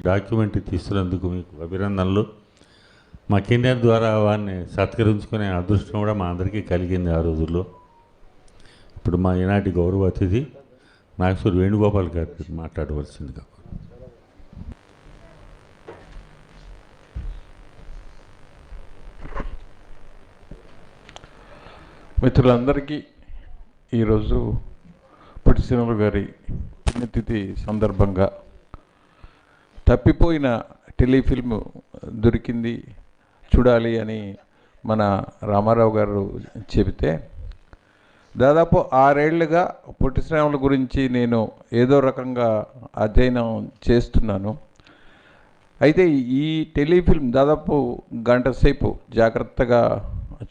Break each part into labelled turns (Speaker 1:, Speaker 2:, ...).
Speaker 1: Documentary తీస్తున్నందుకు మీకు అభినందనలు. మా కిన్నెర్ ద్వారా వారిని సత్కరించుకునే అదృష్టం కూడా మా అందరికీ కలిగింది ఆ రోజుల్లో. ఇప్పుడు మా ఈనాటి గౌరవ అతిథి నాగేశ్వర వేణుగోపాల్ గారికి మాట్లాడవలసిందిగా.
Speaker 2: మిత్రులందరికీ ఈరోజు పొట్టి శ్రీరాములు గారి పుణ్యతిథి సందర్భంగా తప్పిపోయిన టెలిఫిల్మ్ దొరికింది చూడాలి అని మన రామారావు గారు చెబితే దాదాపు 6 ఏళ్లుగా పొట్టి శ్రీరాములు గురించి నేను ఏదో రకంగా అధ్యయనం చేస్తున్నాను. అయితే ఈ టెలిఫిల్మ్ దాదాపు గంట సేపు జాగ్రత్తగా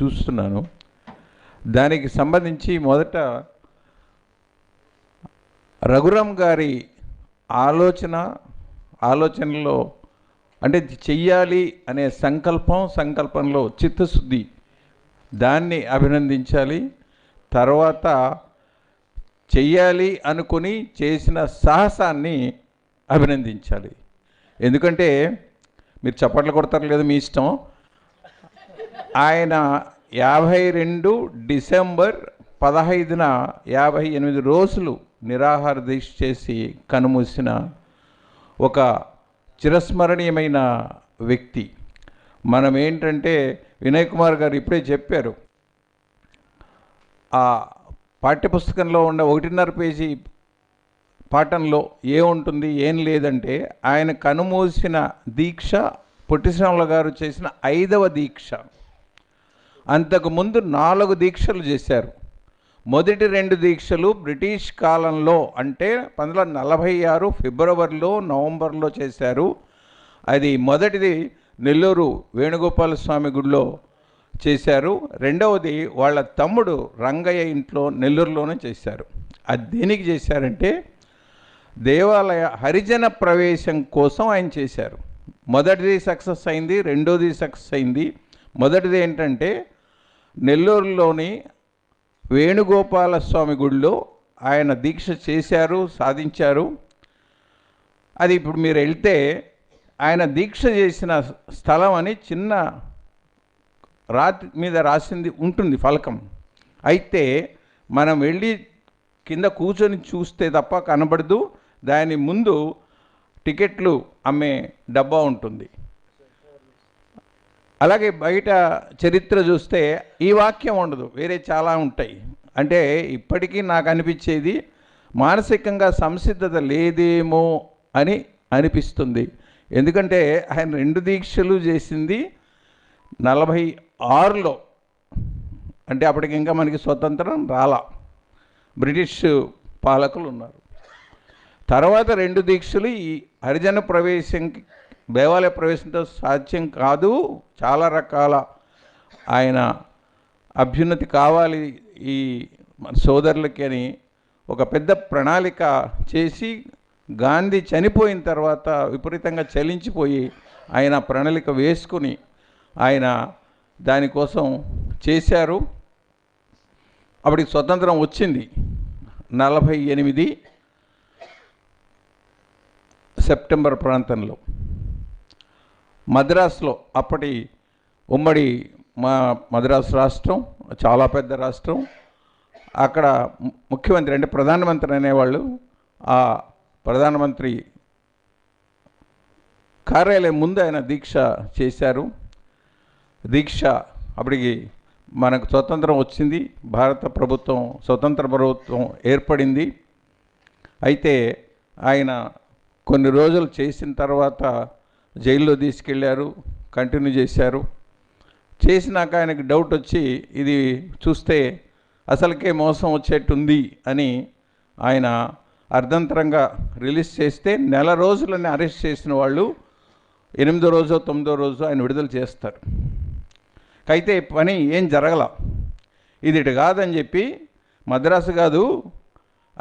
Speaker 2: చూస్తున్నాను. దానికి సంబంధించి మొదట రఘురామ్ గారి ఆలోచనలో అంటే చెయ్యాలి అనే సంకల్పంలో చిత్తశుద్ధి, దాన్ని అభినందించాలి. తర్వాత చెయ్యాలి అనుకుని చేసిన సాహసాన్ని అభినందించాలి. ఎందుకంటే మీరు చప్పట్లు కొడతారు లేదు మీ ఇష్టం. ఆయన 52 డిసెంబర్ 15న 58 రోజులు నిరాహార దీక్ష చేసి కనుమూసిన ఒక చిరస్మరణీయమైన వ్యక్తి. మనం ఏంటంటే వినయ్ కుమార్ గారు ఇప్పుడే చెప్పారు, ఆ పాఠ్యపుస్తకంలో ఉన్న 1.5 పేజీ పాఠంలో ఏముంటుంది ఏం లేదంటే ఆయన కనుమూసిన దీక్ష పొట్టి శ్రీరాములు గారు చేసిన 5వ దీక్ష. అంతకుముందు 4 దీక్షలు చేశారు. మొదటి 2 దీక్షలు బ్రిటిష్ కాలంలో అంటే 1946 ఫిబ్రవరిలో నవంబర్లో చేశారు. అది మొదటిది నెల్లూరు వేణుగోపాల స్వామి గుడిలో చేశారు. రెండవది వాళ్ళ తమ్ముడు రంగయ్య ఇంట్లో నెల్లూరులోనే చేశారు. అది దేనికి చేశారంటే దేవాలయ హరిజన ప్రవేశం కోసం ఆయన చేశారు. మొదటిది సక్సెస్ అయింది, రెండోది సక్సెస్ అయింది. మొదటిది ఏంటంటే నెల్లూరులోని వేణుగోపాల స్వామి గుడిలో ఆయన దీక్ష చేశారు, సాధించారు. అది ఇప్పుడు మీరు వెళ్తే ఆయన దీక్ష చేసిన స్థలం అని చిన్న రాతి మీద రాసింది ఉంటుంది ఫలకం. అయితే మనం వెళ్ళి కింద కూర్చొని చూస్తే తప్ప కనబడదు. దాని ముందు టికెట్లు అమ్మే డబ్బా ఉంటుంది. అలాగే బయట చరిత్ర చూస్తే ఈ వాక్యం ఉండదు, వేరే చాలా ఉంటాయి. అంటే ఇప్పటికీ నాకు అనిపించేది మానసికంగా సంసిద్ధత లేదేమో అని అనిపిస్తుంది. ఎందుకంటే ఆయన 2 దీక్షలు చేసింది 46లో, అంటే అప్పటికి ఇంకా మనకి స్వతంత్రం రాలా, బ్రిటిష్ పాలకులు ఉన్నారు. తర్వాత 2 దీక్షలు ఈ హరిజన ప్రవేశంకి దేవాలయ ప్రవేశంతో సాధ్యం కాదు, చాలా రకాల ఆయన అభ్యున్నతి కావాలి ఈ సోదరులకి అని ఒక పెద్ద ప్రణాళిక చేసి గాంధీ చనిపోయిన తర్వాత విపరీతంగా చలించిపోయి ఆయన ప్రణాళిక వేసుకుని ఆయన దానికోసం చేశారు. అప్పటికి స్వతంత్రం వచ్చింది 48 సెప్టెంబర్ ప్రాంతంలో. మద్రాసులో అప్పటి ఉమ్మడి మద్రాసు రాష్ట్రం చాలా పెద్ద రాష్ట్రం. అక్కడ ముఖ్యమంత్రి అంటే ప్రధానమంత్రి అనేవాళ్ళు ఆ ప్రధానమంత్రి కార్యాలయం ముందు ఆయన దీక్ష చేశారు. దీక్ష అప్పటికి మనకు స్వతంత్రం వచ్చింది, భారత ప్రభుత్వం స్వతంత్ర ప్రభుత్వం ఏర్పడింది. అయితే ఆయన కొన్ని రోజులు చేసిన తర్వాత జైల్లో తీసుకెళ్ళారు, కంటిన్యూ చేశారు. చేసినాక ఆయనకు డౌట్ వచ్చి ఇది చూస్తే అసలుకే మోసం వచ్చేట్టుంది అని ఆయన అర్ధంతరంగా రిలీజ్ చేస్తే 1 నెల రోజులని అరెస్ట్ చేసిన వాళ్ళు 8వ రోజు 9వ రోజు ఆయన విడుదల చేస్తారు. అయితే పని ఏం జరగల. ఇది ఇటు కాదని చెప్పి మద్రాసు కాదు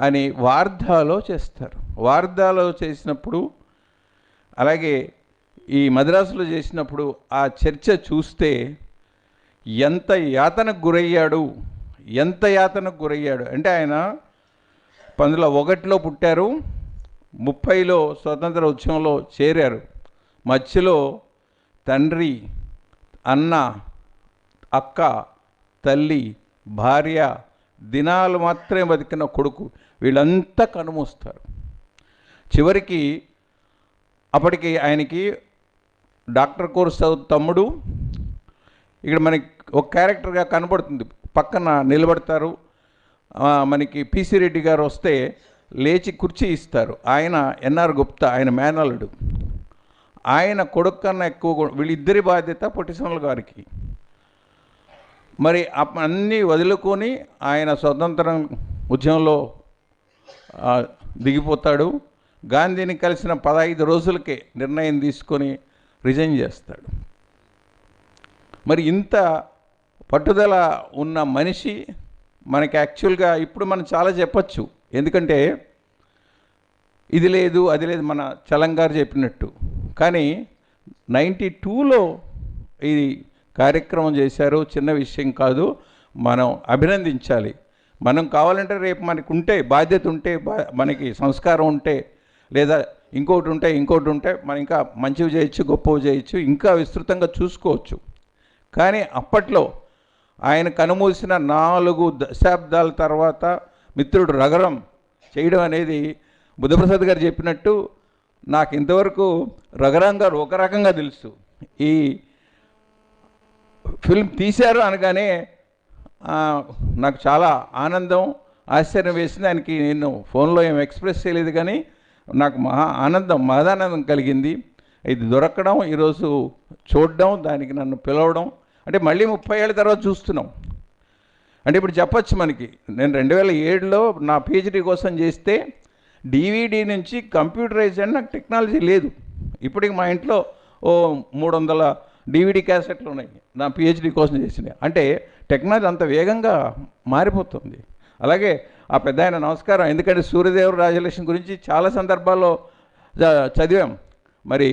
Speaker 2: అని వార్ధాలో చేస్తారు. వార్ధాలో చేసినప్పుడు అలాగే ఈ మద్రాసులో చేసినప్పుడు ఆ చర్చ చూస్తే ఎంత యాతనకు గురయ్యాడు అంటే ఆయన 1901లో పుట్టారు, 30లో స్వతంత్ర ఉద్యమంలో చేరారు. మధ్యలో తండ్రి, అన్న, అక్క, తల్లి, భార్య, దినాలు మాత్రమే బతికిన కొడుకు, వీళ్ళంతా కనుమూస్తారు. చివరికి అప్పటికి ఆయనకి డాక్టర్ కోర్స్ తమ్ముడు ఇక్కడ మనకి ఒక క్యారెక్టర్గా కనబడుతుంది. పక్కన నిలబడతారు. మనకి పిసి రెడ్డి గారు వస్తే లేచి కుర్చీ ఇస్తారు. ఆయన ఎన్ఆర్ గుప్తా, ఆయన మేనల్లుడు. ఆయన కొడుకు కన్నా ఎక్కువ వీళ్ళిద్దరి బాధ్యత పొట్టి శ్రీరాములు గారికి. మరి అన్నీ వదులుకొని ఆయన స్వతంత్రం ఉద్యమంలో దిగిపోతాడు. గాంధీని కలిసిన 15 రోజులకే నిర్ణయం తీసుకొని రిజైన్ చేస్తాడు. మరి ఇంత పట్టుదల ఉన్న మనిషి మనకి యాక్చువల్గా ఇప్పుడు మనం చాలా చెప్పచ్చు. ఎందుకంటే ఇది లేదు అది లేదు మన చలంగారు చెప్పినట్టు. కానీ 92లో ఈ కార్యక్రమం చేశారు. చిన్న విషయం కాదు, మనం అభినందించాలి. మనం కావాలంటే రేపు మనకు ఉంటే బాధ్యత ఉంటే, మనకి సంస్కారం ఉంటే, లేదా ఇంకోటి ఉంటే మనం ఇంకా మంచివి చేయొచ్చు, గొప్పవి చేయొచ్చు, ఇంకా విస్తృతంగా చూసుకోవచ్చు. కానీ అప్పట్లో ఆయన కనుమూసిన 4 దశాబ్దాల తర్వాత మిత్రుడు రఘురాం చేయడం అనేది బుద్ధప్రసాద్ గారు చెప్పినట్టు నాకు ఇంతవరకు రఘురాం గారు ఒక రకంగా తెలుసు. ఈ ఫిల్మ్ తీశారు అనగానే నాకు చాలా ఆనందం, ఆశ్చర్యం వేసింది. దానికి నేను ఫోన్లో ఏం ఎక్స్ప్రెస్ చేయలేదు, కానీ నాకు మహదానందం కలిగింది. ఇది దొరకడం, ఈరోజు చూడడం, దానికి నన్ను పిలవడం, అంటే మళ్ళీ 30 ఏళ్ళ తర్వాత చూస్తున్నాం. అంటే ఇప్పుడు చెప్పచ్చు మనకి, నేను 2007లో నా పిహెచ్డి కోసం చేస్తే డివిడి నుంచి కంప్యూటరైజ్ అని నాకు టెక్నాలజీ లేదు. ఇప్పటికి మా ఇంట్లో 300 డివిడి క్యాసెట్లు ఉన్నాయి నా పిహెచ్డి కోసం చేసినవి. అంటే టెక్నాలజీ అంత వేగంగా మారిపోతుంది. అలాగే ఆ పెద్ద ఆయన నమస్కారం, ఎందుకంటే సూర్యదేవ రాజలక్ష్మి గురించి చాలా సందర్భాల్లో చదివాం. మరి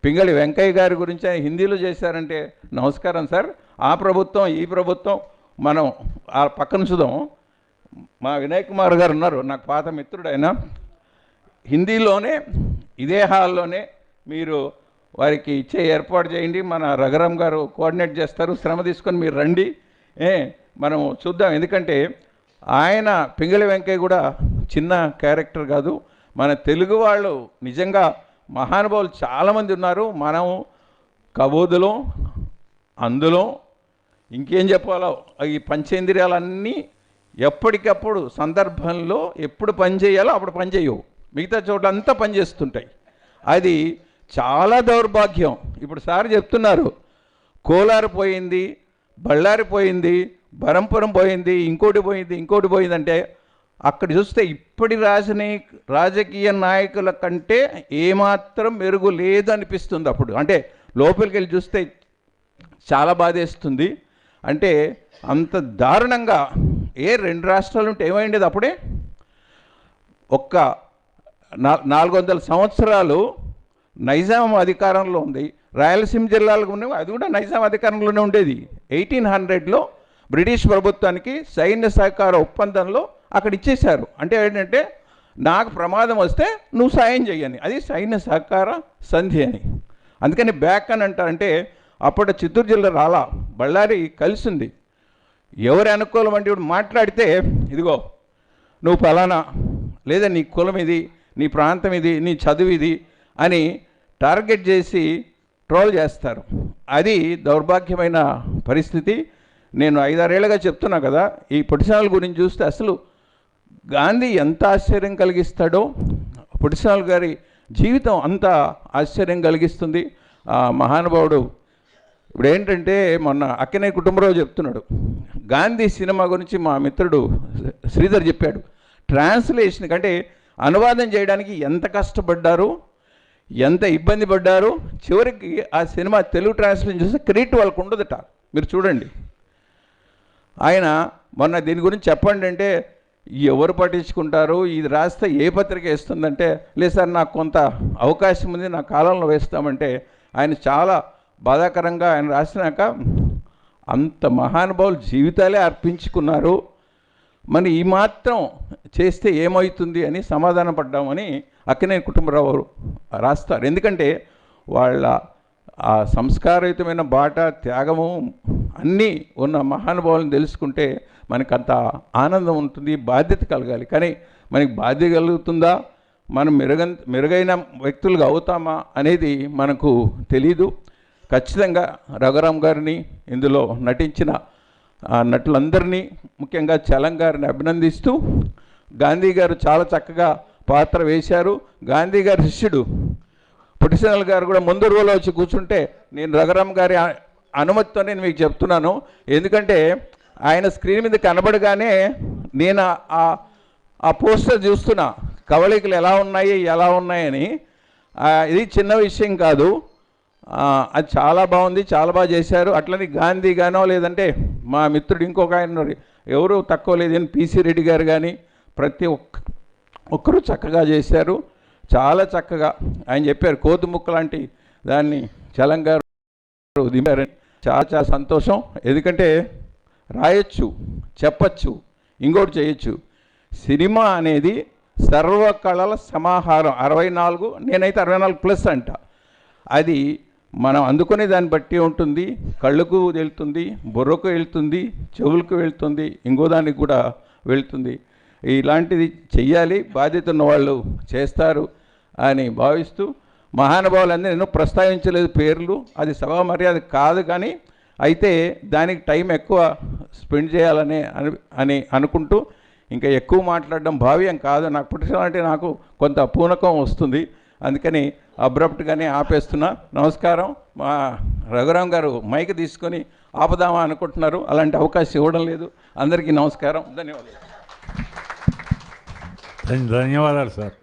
Speaker 2: పింగళి వెంకయ్య గారి గురించి ఆయన హిందీలో చేశారంటే నమస్కారం సార్. ఆ ప్రభుత్వం ఈ ప్రభుత్వం మనం ఆ పక్కన చూద్దాం. మా వినయ్ కుమార్ గారు ఉన్నారు, నాకు పాత మిత్రుడు. ఆయన హిందీలోనే ఇదే హాల్లోనే మీరు వారికి ఇచ్చే ఏర్పాటు చేయండి, మన రఘురాం గారు కోఆర్డినేట్ చేస్తారు, శ్రమ తీసుకొని మీరు రండి, మనం చూద్దాం. ఎందుకంటే ఆయన పింగళి వెంకయ్య కూడా చిన్న క్యారెక్టర్ కాదు. మన తెలుగు వాళ్ళు నిజంగా మహానుభావులు చాలామంది ఉన్నారు. మనం కబోదులో అందులో ఇంకేం చెప్పాలో ఈ పంచేంద్రియాలన్నీ ఎప్పటికప్పుడు సందర్భంలో ఎప్పుడు పని చేయాలో అప్పుడు పని చేయవు, మిగతా చోట్ల అంతా పనిచేస్తుంటాయి. అది చాలా దౌర్భాగ్యం. ఇప్పుడు సార్ చెప్తున్నారు, కోలారు పోయింది, బళ్ళారి పోయింది, బరంపురం పోయింది, ఇంకోటి పోయిందంటే అక్కడ చూస్తే ఇప్పటి రాజకీయ నాయకుల కంటే ఏమాత్రం మెరుగు లేదు అనిపిస్తుంది. అప్పుడు అంటే లోపలికి వెళ్ళి చూస్తే చాలా బాధేస్తుంది. అంటే అంత దారుణంగా 2 రాష్ట్రాలు ఉంటే ఏమైండేది అప్పుడే. 400 సంవత్సరాలు నైజాం అధికారంలో ఉంది. రాయలసీమ జిల్లాలకు ఉన్నవి, అది కూడా నైజాం అధికారంలోనే ఉండేది. 1800లో బ్రిటిష్ ప్రభుత్వానికి సైన్య సహకార ఒప్పందంలో అక్కడ ఇచ్చేశారు. అంటే ఏంటంటే నాకు ప్రమాదం వస్తే నువ్వు సాయం చేయని, అది సైన్య సహకార సంధి అని. అందుకని బ్యాక్ అని అంటారంటే అప్పుడు చిత్తూరు జిల్లా రాలా, బళ్ళారి కలిసింది. ఎవరి అనుకూలం అంటే ఇప్పుడు మాట్లాడితే ఇదిగో నువ్వు ఫలానా, లేదా నీ కులం ఇది, నీ ప్రాంతం ఇది, నీ చదువు ఇది అని టార్గెట్ చేసి ట్రోల్ చేస్తారు. అది దౌర్భాగ్యమైన పరిస్థితి. నేను 5-6 ఏళ్ళుగా చెప్తున్నా కదా, ఈ పొట్టిశాల గురించి చూస్తే అసలు గాంధీ ఎంత ఆశ్చర్యం కలిగిస్తాడో పొట్టిశాల గారి జీవితం అంత ఆశ్చర్యం కలిగిస్తుంది. మహానుభావుడు ఇప్పుడు ఏంటంటే మొన్న అక్కినేని కుటుంబరావు చెప్తున్నాడు, గాంధీ సినిమా గురించి మా మిత్రుడు శ్రీధర్ చెప్పాడు. ట్రాన్స్లేషన్ కంటే అనువాదం చేయడానికి ఎంత కష్టపడ్డారు, ఎంత ఇబ్బంది పడ్డారు. చివరికి ఆ సినిమా తెలుగు ట్రాన్స్లేషన్ చూస్తే క్రెడిట్ వాళ్ళకు ఉండదట. మీరు చూడండి. ఆయన మొన్న దీని గురించి చెప్పండి అంటే ఎవరు పట్టించుకుంటారు, ఇది రాస్తే ఏ పత్రిక వేస్తుందంటే లేదు సార్ నాకు కొంత అవకాశం ఉంది, నా కాలంలో వేస్తామంటే ఆయన చాలా బాధాకరంగా ఆయన రాసినాక అంత మహానుభావులు జీవితాలే అర్పించుకున్నారు, మరి ఈ మాత్రం చేస్తే ఏమవుతుంది అని సమాధాన పడ్డామని అక్కినేని కుటుంబరావు రాస్తారు. ఎందుకంటే వాళ్ళ ఆ సంస్కారయుతమైన బాట, త్యాగము అన్నీ ఉన్న మహానుభావులను తెలుసుకుంటే మనకంత ఆనందం ఉంటుంది, బాధ్యత కలగాలి. కానీ మనకి బాధ్యత కలుగుతుందా, మనం మెరుగైన వ్యక్తులుగా అవుతామా అనేది మనకు తెలీదు. ఖచ్చితంగా రఘురామ్ గారిని, ఇందులో నటించిన నటులందరినీ, ముఖ్యంగా చలం గారిని అభినందిస్తూ, గాంధీ గారు చాలా చక్కగా పాత్ర వేశారు. గాంధీ గారి శిష్యుడు పొట్టిసేనల్ గారు కూడా ముందు రోజులో వచ్చి కూర్చుంటే నేను రఘురామ్ గారి అనుమతితో నేను మీకు చెప్తున్నాను. ఎందుకంటే ఆయన స్క్రీన్ మీద కనబడగానే నేను ఆ పోస్టర్ చూస్తున్నా, కవళికలు ఎలా ఉన్నాయని. ఇది చిన్న విషయం కాదు, అది చాలా బాగుంది, చాలా బాగా చేశారు. అట్లని గాంధీ గానో లేదంటే మా మిత్రుడు ఇంకొక ఆయన ఎవరు తక్కువ లేదని పిసి రెడ్డి గారు కానీ ప్రతి ఒక్కరూ చక్కగా చేశారు. చాలా చక్కగా ఆయన చెప్పారు, కోతి ముక్క లాంటి దాన్ని చలం గారు దింపారని. చాలా చాలా సంతోషం. ఎందుకంటే రాయొచ్చు, చెప్పచ్చు, ఇంకోటి చేయొచ్చు. సినిమా అనేది సర్వకళల సమాహారం. 64, నేనైతే 64+ అంట. అది మనం అందుకునే దాన్ని బట్టి ఉంటుంది. కళ్ళకు వెళ్తుంది, బుర్రకు వెళ్తుంది, చెవులకు వెళ్తుంది, ఇంకో దానికి కూడా వెళ్తుంది. ఇలాంటిది చెయ్యాలి, బాధ్యత ఉన్న వాళ్ళు చేస్తారు అని భావిస్తూ, మహానుభావులన్నీ నేను ప్రస్తావించలేదు పేర్లు, అది సభా మర్యాద కాదు. కానీ అయితే దానికి టైం ఎక్కువ స్పెండ్ చేయాలని అనుకుంటూ ఇంకా ఎక్కువ మాట్లాడడం భావ్యం కాదు. నాకు పుట్టినంటే నాకు కొంత పూనకం వస్తుంది, అందుకని అబ్రప్ట్గానే ఆపేస్తున్నా. నమస్కారం. మా రఘురామ్ గారు మైక్ తీసుకొని ఆపదామా అనుకుంటున్నారు, అలాంటి అవకాశం ఇవ్వడం లేదు. అందరికీ నమస్కారం, ధన్యవాదాలు.
Speaker 1: ధన్యవాదాలు సార్.